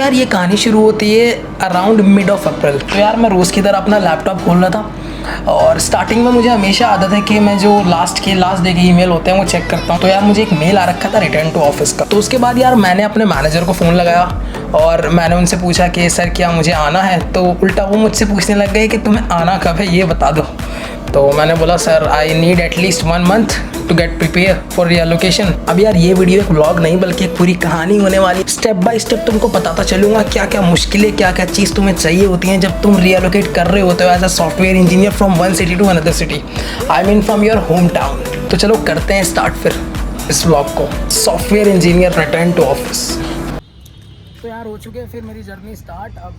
यार ये कहानी शुरू होती है अराउंड मिड ऑफ अप्रैल। तो यार मैं रोज़ की तरह अपना लैपटॉप खोल रहा था और स्टार्टिंग में मुझे हमेशा आदत है कि मैं जो लास्ट डे के ईमेल होते हैं वो चेक करता हूँ। तो यार मुझे एक मेल आ रखा था रिटर्न टू ऑफिस का। तो उसके बाद यार मैंने अपने मैनेजर को फ़ोन लगाया और मैंने उनसे पूछा कि सर क्या मुझे आना है। तो उल्टा वो मुझसे पूछने लग गए कि तुम्हें आना कब है ये बता दो। तो मैंने बोला sir I need at least 1 month to get prepare for relocation. अब यार ये वीडियो एक व्लॉग नहीं बल्कि एक पूरी कहानी होने वाली। स्टेप बाय स्टेप तुमको बताता चलूंगा क्या क्या मुश्किलें क्या क्या चीज़ तुम्हें चाहिए होती हैं जब तुम रिलोकेट कर रहे होते हो as a software engineer from one city to another city, I mean from your home town. तो चलो करते हैं स्टार्ट फिर इस व्लॉग को, software engineer return to office. तो यार हो चुके हैं फिर मेरी जर्नी स्टार्ट। अब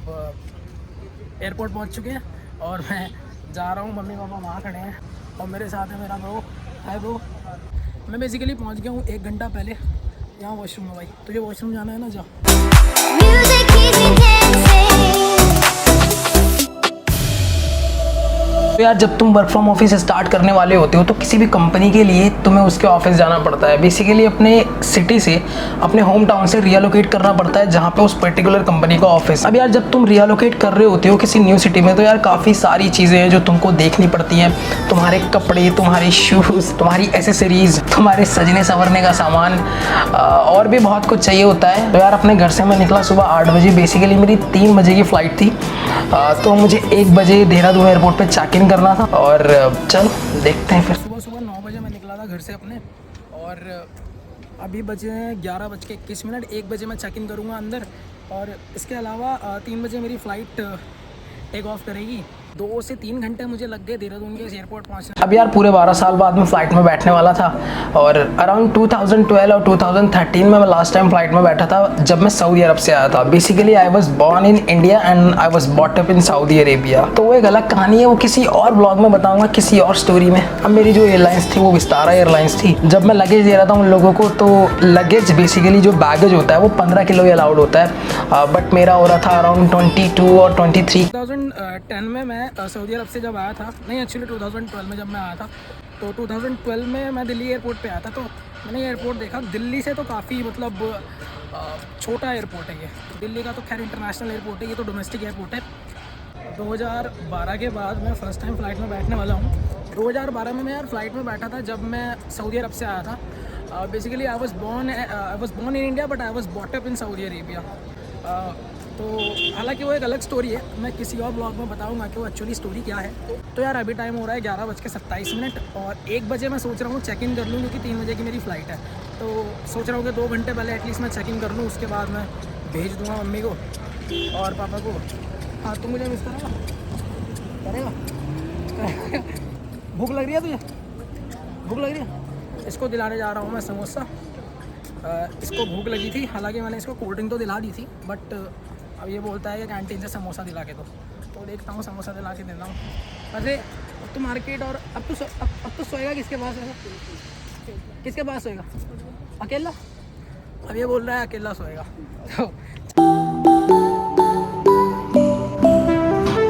एयरपोर्ट पहुंच चुके हैं और मैं जा रहा हूँ। मम्मी पापा वहाँ खड़े हैं और मेरे साथ है मेरा ब्रो। Hi bro. मैं बेसिकली पहुँच गया हूँ 1 घंटा पहले। यहाँ वॉशरूम है भाई, तुझे वॉशरूम जाना है ना, जा। तो यार जब तुम वर्क फ्रॉम ऑफिस स्टार्ट करने वाले होते हो तो किसी भी कंपनी के लिए तुम्हें उसके ऑफिस जाना पड़ता है। बेसिकली अपने सिटी से, अपने होम टाउन से रिलोकेट करना पड़ता है जहाँ पे उस पर्टिकुलर कंपनी का ऑफिस। अब यार जब तुम रिलोकेट कर रहे होते हो किसी न्यू सिटी में तो यार काफ़ी सारी चीज़ें हैं जो तुमको देखनी पड़ती हैं। तुम्हारे कपड़े, तुम्हारे शूज़, तुम्हारी एसेसरीज़, तुम्हारे सजने संवरने का सामान और भी बहुत कुछ चाहिए होता है। तो यार अपने घर से मैं निकला सुबह 8 बजे। बेसिकली मेरी 3 बजे की फ़्लाइट थी तो मुझे 1 बजे देहरादून एयरपोर्ट पे चेक इन करना था और चलो देखते हैं फिर। सुबह 9 बजे मैं निकला था घर से अपने और अभी बजे हैं 11:21। 1 बजे मैं चेक इन करूँगा अंदर और इसके अलावा 3 बजे मेरी फ़्लाइट टेक ऑफ करेगी। 2 से 3 घंटे मुझे लग गए देहरादून के एयरपोर्ट पहुँचने। अब यार पूरे 12 साल बाद मैं फ़्लाइट में बैठने वाला था और अराउंड 2012 और 2013 में मैं लास्ट टाइम फ़्लाइट में बैठा था जब मैं सऊदी अरब से आया था। Basically I was born in India and I was bought up in Saudi Arabia. तो वो एक अलग कहानी है, वो किसी और ब्लॉग में बताऊँगा, किसी और स्टोरी में। अब मेरी जो एयरलाइंस थी वो विस्तारा एयरलाइंस थी। जब मैं लगेज दे रहा था उन लोगों को तो लगेज बेसिकली जो बैगेज होता है वो 15 किलो ही अलाउड होता है, बट मेरा हो रहा था अराउंड 22 और 23। 2010 में मैं सऊदी अरब से जब आया था, नहीं एक्चुअली 2012 में जब मैं आया था, तो 2012 में मैं दिल्ली एयरपोर्ट पे आया था। तो मैंने एयरपोर्ट देखा दिल्ली से तो काफ़ी मतलब छोटा एयरपोर्ट है ये। दिल्ली का तो खैर इंटरनेशनल एयरपोर्ट है, ये तो डोमेस्टिक एयरपोर्ट है। 2012 के बाद मैं फ़र्स्ट टाइम फ़्लाइट में बैठने वाला हूँ। 2012 में मैं यार फ़्लाइट में बैठा था जब मैं सऊदी अरब से आया था। Basically I was born in India but I was bought up in Saudi Arabia. तो हालांकि वो एक अलग स्टोरी है, मैं किसी और ब्लॉग में बताऊंगा कि वो एक्चुअली स्टोरी क्या है। तो यार अभी टाइम हो रहा है 11:27 और 1 बजे मैं सोच रहा हूँ चेक इन कर लूँ क्योंकि 3 बजे की मेरी फ़्लाइट है। तो सोच रहा हूँ कि 2 घंटे पहले एटलीस्ट मैं चेक इन कर लूँ, उसके बाद मैं भेज दूँगा मम्मी को और पापा को। हाँ तुम मुझे मिस करेगा भूख लग रही है तुझे? भूख लग रही है? इसको दिलाने जा रहा हूँ मैं समोसा। इसको भूख लगी थी, हालांकि मैंने इसको कोल्ड ड्रिंक तो दिला दी थी बट अब ये बोलता है कि कैंटीन से समोसा दिला के दो, तो देखता हूँ समोसा दिला के देता हूँ। वैसे अब तो मार्केट और अब तो सोएगा किसके पास है? किसके पास सोएगा? अकेला? अब ये बोल रहा है अकेला सोएगा। तो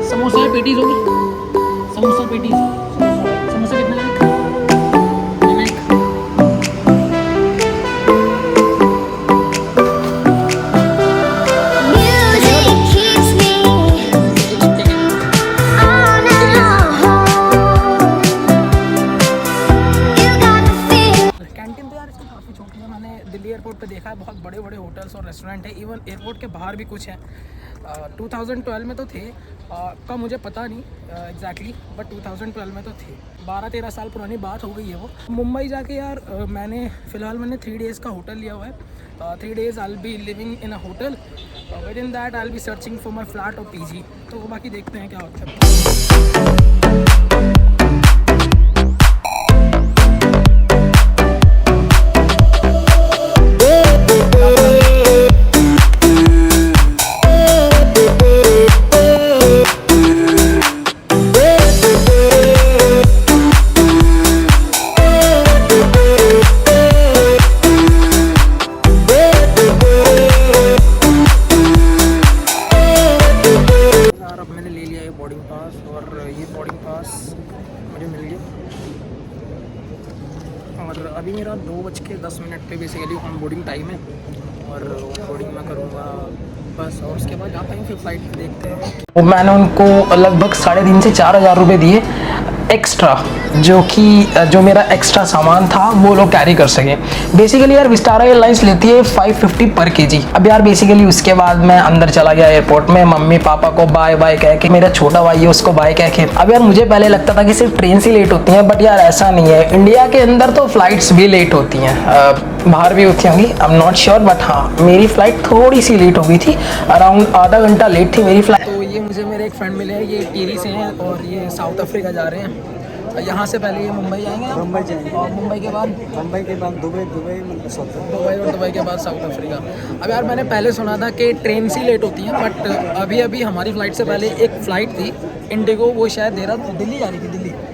समोसा पेटीज होगी, समोसा पेटीज, समोसा कितना है? दिल्ली एयरपोर्ट पे देखा है बहुत बड़े बड़े होटल्स और रेस्टोरेंट है, इवन एयरपोर्ट के बाहर भी कुछ हैं। 2012 में तो थे, कब मुझे पता नहीं एग्जैक्टली, बट 2012 में तो थे। 12-13 साल पुरानी बात हो गई है वो। मुंबई जाके यार मैंने 3 डेज़ का होटल लिया हुआ है। 3 days I will be living in a hotel, with in that I will be searching for my flat और पीजी। तो बाकी देखते हैं क्या होता है। बोर्डिंग पास और ये बोर्डिंग पास मुझे मिल गया और अभी मेरा 2:10 पे बेसिकली ऑन बोर्डिंग टाइम है और बोर्डिंग मैं करूँगा बस, और उसके बाद जाते हैं फिर फ्लाइट देखते हैं। मैंने उनको लगभग 3,500 से 4,000 रुपये दिए एक्स्ट्रा, जो मेरा एक्स्ट्रा सामान था वो लोग कैरी कर सकें। बेसिकली यार विस्टारा एयरलाइंस लेती है 550 पर केजी। अब यार बेसिकली उसके बाद मैं अंदर चला गया एयरपोर्ट में, मम्मी पापा को बाय बाय कह के, मेरा छोटा भाई है उसको बाय कह के। अब यार मुझे पहले लगता था कि सिर्फ ट्रेन से लेट होती हैं, बट यार ऐसा नहीं है। इंडिया के अंदर तो फ्लाइट्स भी लेट होती हैं, बाहर भी होती होंगी, I am not sure, but हाँ मेरी फ़्लाइट थोड़ी सी लेट हो गई थी, अराउंड आधा घंटा लेट थी मेरी फ़्लाइट। तो ये मुझे मेरे एक फ्रेंड मिले हैं, ये टीरी से हैं और ये साउथ अफ्रीका जा रहे हैं। यहाँ से पहले ये मुंबई आएंगे, मुंबई जाएंगे, और मुंबई के बाद दुबई और दुबई के बाद साउथ अफ्रीका। अब यार मैंने पहले सुना था कि ट्रेन से लेट होती है, बट अभी हमारी फ़्लाइट से पहले एक फ़्लाइट थी इंडिगो, वो शायद दिल्ली जा रही थी।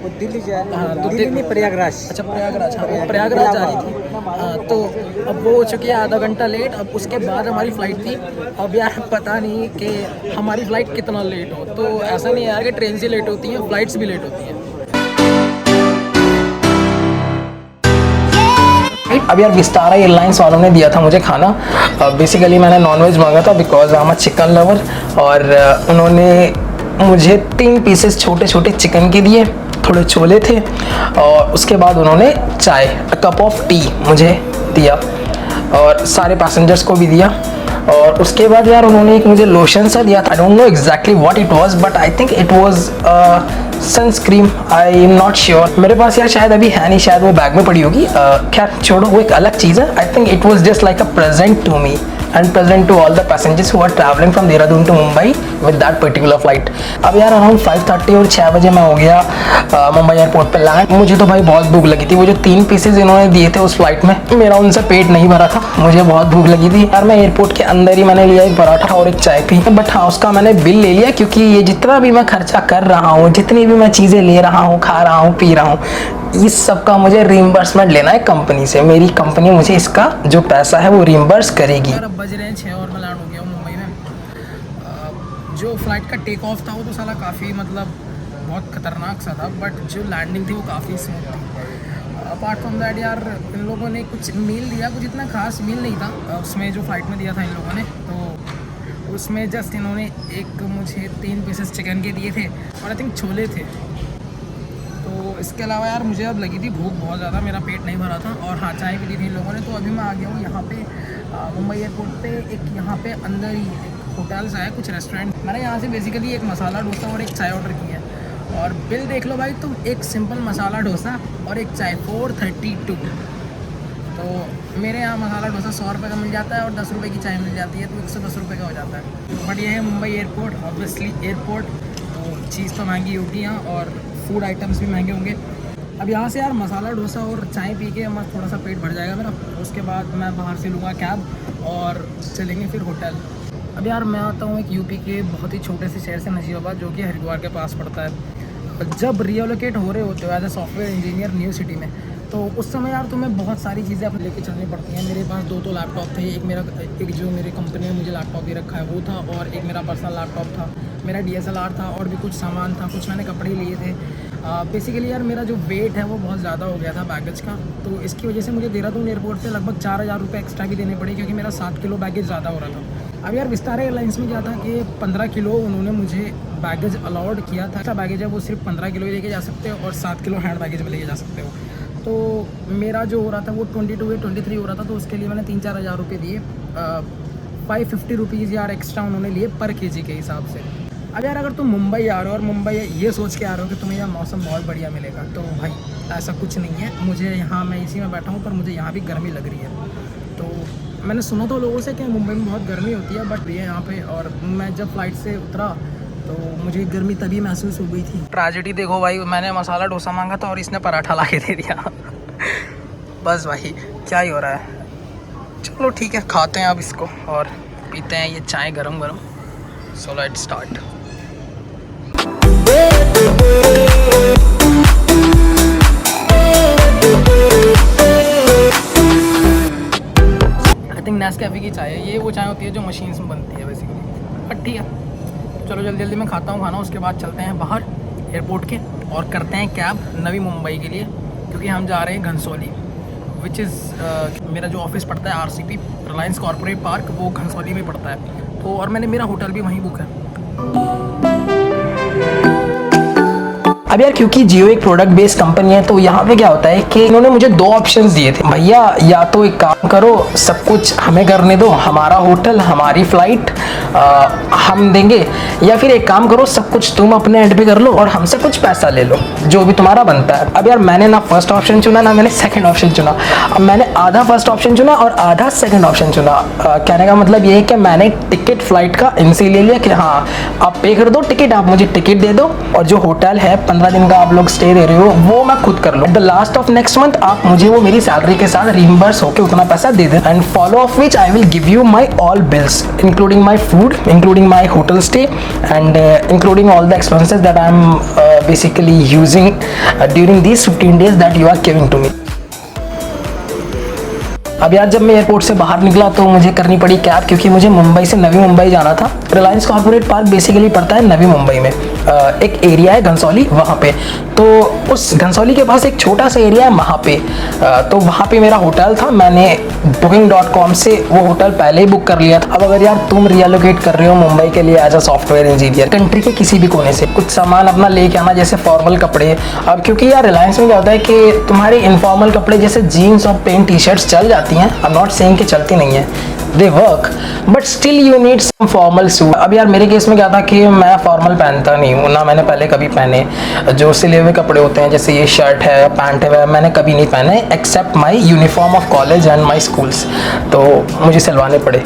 दिल्ली नहीं, प्रयागराज। अच्छा प्रयागराज, हाँ वो प्रयागराज जा रही थी। हाँ तो अब वो हो चुकी है आधा घंटा लेट। अब उसके बाद हमारी फ़्लाइट थी। अब यार पता नहीं कि हमारी फ़्लाइट कितना लेट हो, तो ऐसा नहीं है यार कि ट्रेन से लेट होती हैं, फ़्लाइट्स भी लेट होती हैं। अब यार विस्तारा एयरलाइंस वालों ने दिया था मुझे खाना। बेसिकली मैंने नॉनवेज मांगा था because I am a chicken lover, और उन्होंने मुझे 3 पीसेस छोटे छोटे चिकन के दिए, थोड़े छोले थे, और उसके बाद उन्होंने चाय, कप ऑफ टी मुझे दिया, और सारे पैसेंजर्स को भी दिया। और उसके बाद यार उन्होंने एक मुझे लोशन सा दिया था, I don't know exactly what it was, but I think it was sunscreen, I am not sure. मेरे पास यार शायद अभी है नहीं, शायद वो बैग में पड़ी होगी। खैर छोड़ो, वो एक अलग चीज़ है। I think it was just like a present to me and present to all the passengers who are travelling from Dehradun to Mumbai with that particular flight. अब यार अराउंड 5:30 और 6 बजे मैं हो गया मुंबई एयरपोर्ट पे लैंड। मुझे तो भाई बहुत भूख लगी थी। वो जो 3 पीसेज इन्होंने दिए थे उस फ्लाइट में, मेरा उनसे पेट नहीं भरा था, मुझे बहुत भूख लगी थी यार। मैं एयरपोर्ट के अंदर ही मैंने लिया एक पराठा और एक चाय पी, बट हाँ उसका मैंने बिल ले लिया, क्योंकि ये जितना भी मैं खर्चा कर रहा हूँ, जितनी भी मैं चीज़ें ले रहा हूँ, खा रहा हूँ, पी रहा हूँ, इस सब का मुझे रीइंबर्समेंट लेना है कंपनी से। मेरी कंपनी मुझे इसका जो पैसा है वो रीइंबर्स करेगी। अब बज रहे हैं 6 और मैं लैंड हो गया हूँ मुंबई में। जो फ्लाइट का टेक ऑफ था वो तो साला काफ़ी मतलब बहुत ख़तरनाक सा था, बट जो लैंडिंग थी वो काफ़ी स्मूथ थी। अपार्ट फ्रॉम दैट यार इन लोगों ने कुछ मील दिया, कुछ इतना खास मील नहीं था उसमें जो फ्लाइट में दिया था इन लोगों ने। तो उसमें जस्ट इन्होंने एक मुझे 3 पीसेस चिकन के दिए थे और आई थिंक छोले थे। तो इसके अलावा यार मुझे अब लगी थी भूख बहुत ज़्यादा, मेरा पेट नहीं भरा था, और हाँ चाय भी दी थी इन लोगों ने। तो अभी मैं आ गया हूँ यहाँ पे मुंबई एयरपोर्ट पे। एक यहाँ पे अंदर ही एक होटल्स आया, कुछ रेस्टोरेंट। मैंने यहाँ से बेसिकली एक मसाला डोसा और एक चाय ऑर्डर किया है, और बिल देख लो भाई तुम, एक सिंपल मसाला डोसा और एक चाय 432। तो मेरे यहाँ मसाला डोसा 100 रुपये का मिल जाता है और 10 रुपये की चाय मिल जाती है, तो 110 रुपये का हो जाता है। बट ये है मुंबई एयरपोर्ट, ऑब्वियसली एयरपोर्ट, तो चीज़ तो महंगी होगी यहाँ और फूड आइटम्स भी महंगे होंगे। अब यहाँ से यार मसाला डोसा और चाय पी के मस्त थोड़ा सा पेट भर जाएगा मेरा। उसके बाद मैं बाहर से लूँगा कैब और चलेंगे फिर होटल। अब यार मैं आता हूँ एक यूपी के बहुत ही छोटे से शहर से, नजीबाबाद, जो कि हरिद्वार के पास पड़ता है। जब रीलोकेट हो रहे होते हो as a software engineer new city में, तो उस समय यार तुम्हें बहुत सारी चीज़ें अपने लेके चलनी पड़ती हैं। मेरे पास 2 लैपटॉप थे, एक जो मेरी कंपनी ने मुझे लैपटॉप दे रखा है वो था, और एक मेरा पर्सनल लैपटॉप था, मेरा DSLR था, और भी कुछ सामान था, कुछ मैंने कपड़े लिए थे। बेसिकली यार मेरा जो वेट है वो बहुत ज़्यादा हो गया था बैगेज का, तो इसकी वजह से मुझे देहरादून एयरपोर्ट से लगभग 4,000 रुपये एक्स्ट्रा भी देने पड़े, क्योंकि मेरा 7 किलो बैगेज ज़्यादा हो रहा था। अब यार विस्तारा एयरलाइंस में क्या था कि 15 किलो उन्होंने मुझे बैगेज अलाउड किया था। अच्छा बैगेज है वो सिर्फ 15 किलो ही लेके जा सकते हो, और 7 किलो हैंड बैगेज में लेके जा सकते हो। तो मेरा जो हो रहा था वो 22 या 23 हो रहा था, तो उसके लिए मैंने 3-4 हज़ार रुपये दिए। 550 रुपीज़ यार एक्स्ट्रा उन्होंने लिए पर केजी के हिसाब से। अब यार अगर तुम मुंबई आ रहे हो और मुंबई ये सोच के आ रहे हो कि तुम्हें यहाँ मौसम बहुत बढ़िया मिलेगा, तो भाई ऐसा कुछ नहीं है। मुझे यहाँ, मैं इसी में बैठा हूँ, पर मुझे यहाँ भी गर्मी लग रही है। तो मैंने सुना था लोगों से कि मुंबई में बहुत गर्मी होती है, बट ये यहाँ पे, और मैं जब फ्लाइट से उतरा तो मुझे गर्मी तभी महसूस हो गई थी। ट्रेजेडी देखो भाई, मैंने मसाला डोसा मांगा था और इसने पराठा ला के दे दिया। बस भाई क्या ही हो रहा है। चलो ठीक है, खाते हैं अब इसको और पीते हैं ये चाय गरम गरम। So let's start. I think Nescafe की चाय है ये। वो चाय होती है जो मशीन में बनती है बेसिकली, बट ठीक है। चलो जल्दी जल्दी मैं खाता हूँ खाना, उसके बाद चलते हैं बाहर एयरपोर्ट के और करते हैं कैब नवी मुंबई के लिए, क्योंकि हम जा रहे हैं घनसोली विच इज़ मेरा जो ऑफिस पड़ता है RCP रिलायंस कॉर्पोरेट पार्क, वो घनसौली में पड़ता है। तो और मैंने मेरा होटल भी वहीं बुक है। अब यार क्योंकि जियो एक प्रोडक्ट बेस्ड कंपनी है, तो यहाँ पे क्या होता है कि इन्होंने मुझे 2 ऑप्शंस दिए थे, भैया या तो एक काम करो, सब कुछ हमें करने दो, हमारा होटल हमारी फ्लाइट हम देंगे, या फिर एक काम करो सब कुछ तुम अपने एंड पे कर लो और हमसे कुछ पैसा ले लो जो भी तुम्हारा बनता है। अब यार मैंने ना फर्स्ट ऑप्शन चुना ना मैंने सेकंड ऑप्शन चुना। अब मैंने आधा फर्स्ट ऑप्शन चुना और आधा सेकंड ऑप्शन चुना। कहने का मतलब ये है कि मैंने टिकट फ्लाइट का इनसे ले लिया कि हाँ आप पे कर दो टिकट, आप मुझे टिकट दे दो, और जो होटल है 15 दिन का आप लोग स्टे दे रहे हो वो मैं खुद कर लूँ। The last of next month आप मुझे वो मेरी सैलरी के साथ रिइंबर्स होके उतना पैसा दे दें, and follow of which I will give you my all bills including my food, including my hotel stay, and including all the expenses that I'm basically using during these 15 days that you are giving to me. अब यार जब मैं airport से बाहर निकला तो मुझे करनी पड़ी कैब, क्योंकि मुझे मुंबई से नवी मुंबई जाना था। रिलायंस कॉर्पोरेट पार्क बेसिकली पड़ता है नवी मुंबई में, एक एरिया है घनसौली वहाँ पे। तो उस घनसौली के पास एक छोटा सा एरिया है वहाँ पे, तो वहाँ पे मेरा होटल था। मैंने booking.com से वो होटल पहले ही बुक कर लिया था। अब अगर यार तुम रियलोकेट कर रहे हो मुंबई के लिए as a software engineer, country के किसी भी कोने से कुछ सामान अपना लेके आना, जैसे फॉर्मल कपड़े। अब क्योंकि यार रिलायंस में क्या होता है कि तुम्हारे इनफॉर्मल कपड़े जैसे जीन्स और पेंट टी शर्ट्स चल जाती हैं, आई एम नॉट सेइंग कि चलती नहीं है, they work, but still you need some formal suit. अब यार मेरे केस में क्या था कि मैं फॉर्मल पहनता नहीं हूँ, ना मैंने पहले कभी पहने। जो सिले हुए कपड़े होते हैं जैसे ये शर्ट है पैंट है मैंने कभी नहीं पहने except my uniform of college and my schools, तो मुझे सिलवाने पड़े।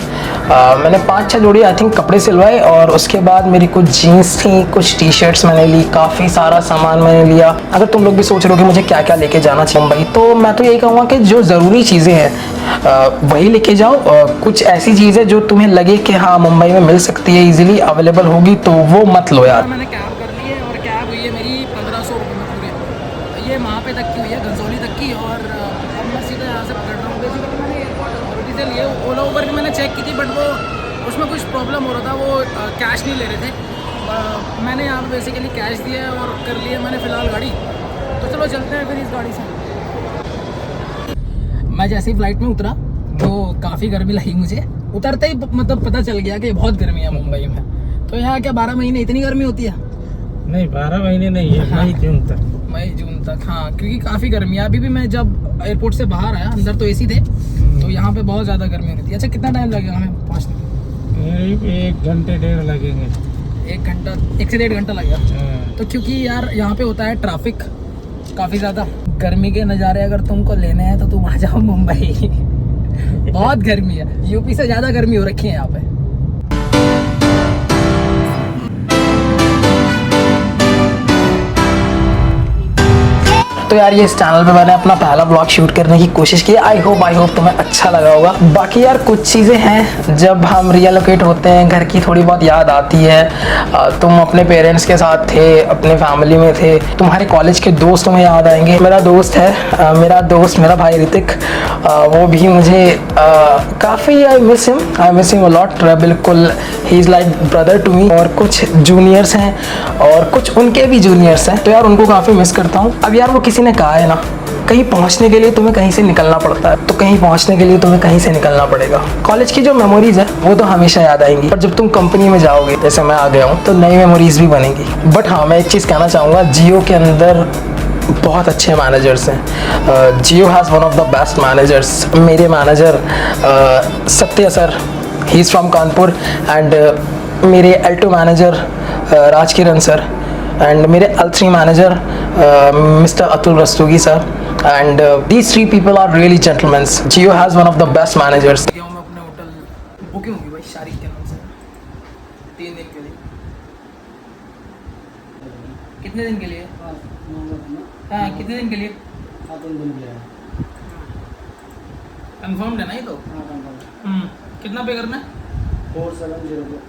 मैंने 5-6 जोड़ी आई थिंक कपड़े सिलवाए, और उसके बाद मेरी कुछ जीन्स थी, कुछ टी शर्ट्स मैंने ली, काफ़ी सारा सामान मैंने लिया। अगर तुम लोग भी सोच रहे हो कि मुझे क्या क्या लेके जाना चाहिए मुंबई, तो मैं तो यही कहूँगा कि जो ज़रूरी चीज़ें हैं वही लेके जाओ। कुछ ऐसी चीज़ें जो तुम्हें लगे कि हाँ मुंबई में मिल सकती है, इजीली अवेलेबल होगी, तो वो मत लो यार। मैंने कैब कर ली है और कैब हुई है मेरी 1500 रुपये में पूरे, ये वहाँ पे तक की हुई है घनसौली तक की, और अब मैं सीधा यहाँ से पकड़ रहा हूँ। बेसिकली मैंने एयरपोर्ट अथॉरिटी से लिए ओला उबर की मैंने चेक की थी, बट वो उसमें कुछ प्रॉब्लम हो रहा था, वो कैश नहीं ले रहे थे। मैंने यहाँ पर बेसिकली कैश दिया और कर लिया मैंने फ़िलहाल गाड़ी, तो चलो चलते हैं फिर इस गाड़ी से। मैं जैसे ही फ्लाइट में उतरा तो काफ़ी गर्मी लगी मुझे, उतरते ही मतलब पता चल गया कि बहुत गर्मी है मुंबई में। तो यहाँ क्या 12 महीने इतनी गर्मी होती है? नहीं 12 महीने नहीं है, मई जून तक हाँ, क्योंकि काफ़ी गर्मी है। अभी भी मैं जब एयरपोर्ट से बाहर आया, अंदर तो एसी थे, तो यहाँ पे बहुत ज़्यादा गर्मी होती है। अच्छा कितना टाइम लगेगा हमें पहुँचने में? 1 घंटे 1.5 लगेंगे। 1 घंटा 1 से 1.5 घंटा लगेगा। तो क्योंकि यार यहाँ पे होता है ट्रैफिक काफ़ी ज़्यादा। गर्मी के नज़ारे अगर तुमको लेने हैं तो तुम आ जाओ मुंबई। बहुत गर्मी है, यूपी से ज़्यादा गर्मी हो रखी है यहाँ पे। तो यार ये इस चैनल पे मैंने अपना पहला ब्लॉग शूट करने की कोशिश की। आई होप तुम्हें अच्छा लगा होगा। बाकी यार कुछ चीज़ें हैं, जब हम रियलोकेट होते हैं घर की थोड़ी बहुत याद आती है। तुम अपने पेरेंट्स के साथ थे, अपने फैमिली में थे, तुम्हारे कॉलेज के दोस्त तुम्हें याद आएंगे। मेरा दोस्त है, मेरा भाई ऋतिक, वो भी मुझे काफ़ी आई मिस हिम अलॉट। बिल्कुल he is like brother to me. और कुछ जूनियर्स हैं और कुछ उनके भी जूनियर्स हैं, तो यार उनको काफ़ी मिस करता हूँ। अब यार वो किसी ने कहा है ना, कहीं पहुंचने के लिए तुम्हें कहीं से निकलना पड़ता है, तो कहीं पहुंचने के लिए तुम्हें कहीं से निकलना पड़ेगा। कॉलेज की जो मेमोरीज है वो तो हमेशा याद आएंगी, पर जब तुम कंपनी में जाओगे, जैसे मैं आ गया हूँ, तो नई मेमोरीज भी बनेंगी। बट हाँ, मैं एक चीज़ कहना चाहूँगा, जियो के अंदर बहुत अच्छे मैनेजर्स हैं। Jio has one of the best managers. मेरे manager Satya sir, he is from Kanpur, and मेरे L2 manager Rajkiran sir, and मेरे L3 manager Mr. Atul Rastogi sir, and these 3 people are really gentlemen. Jio has one of the best managers. मैं अपने hotel booking होगी भाई शारिक के नाम से 3 दिन के लिए। कितने दिन के लिए? हाँ कितने दिन के लिए? 3 दिन के लिए। कंफर्म्ड है ना ये तो? हाँ कंफर्म। कितना पे करना है? 470।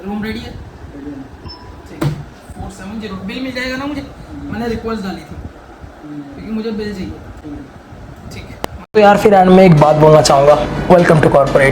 रूम रेडी है? ठीक है। 470 बिल मिल जाएगा ना मुझे? मैंने रिक्वेस्ट डाली थी क्योंकि मुझे बिल चाहिए। ठीक है। तो यार फिर एंड में एक बात बोलना चाहूँगा, वेलकम टू कॉर्पोरेट।